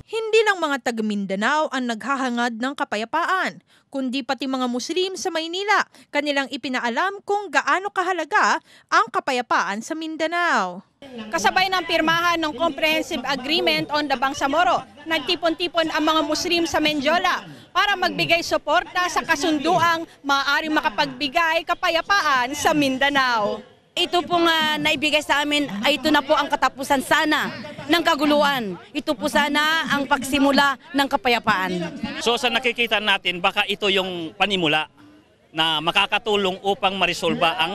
Hindi lang mga taga Mindanao ang naghahangad ng kapayapaan, kundi pati mga Muslim sa Maynila. Kanilang ipinaalam kung gaano kahalaga ang kapayapaan sa Mindanao. Kasabay ng pirmahan ng Comprehensive Agreement on the Bangsamoro, nagtipon-tipon ang mga Muslim sa Menjola para magbigay suporta sa kasunduang maaaring makapagbigay kapayapaan sa Mindanao. Ito pong naibigay sa amin, ay ito na po ang katapusan sana ng kaguluhan. Ito po sana ang pagsimula ng kapayapaan. So sa nakikita natin, baka ito yung panimula na makakatulong upang marisolba ang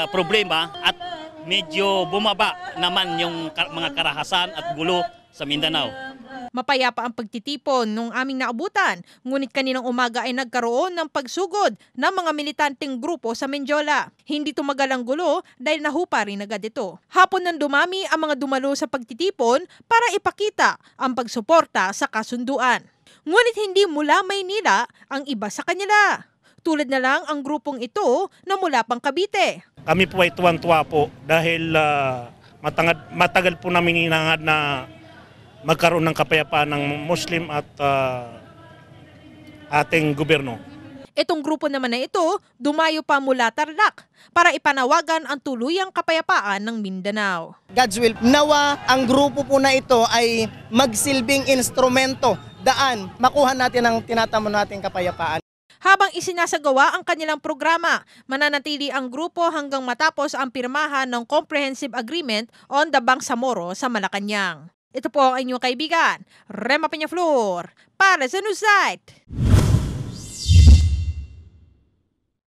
problema at medyo bumaba naman yung mga karahasan at gulo sa Mindanao. Mapayapa ang pagtitipon nung aming naabutan, ngunit kaninang umaga ay nagkaroon ng pagsugod ng mga militanteng grupo sa Menjola. Hindi tumagal ang gulo dahil nahupa rin agad ito. Hapon nang dumami ang mga dumalo sa pagtitipon para ipakita ang pagsuporta sa kasunduan. Ngunit hindi mula Maynila ang iba sa kanila. Tulad na lang ang grupong ito na mula pang Cavite. Kami po ay tuwan-tuwa po dahil matagal po namin hinahangad na magkaroon ng kapayapaan ng Muslim at ating gobyerno. Itong grupo naman na ito, dumayo pa mula Tarlac para ipanawagan ang tuluyang kapayapaan ng Mindanao. God's will, nawa ang grupo po na ito ay magsilbing instrumento, daan, makuha natin ang tinatamo nating kapayapaan. Habang isinasagawa ang kanilang programa, mananatili ang grupo hanggang matapos ang pirmahan ng Comprehensive Agreement on the Bangsamoro sa Malacanang. Ito po ang inyong kaibigan, Rema Peñaflor, para sa Newsite.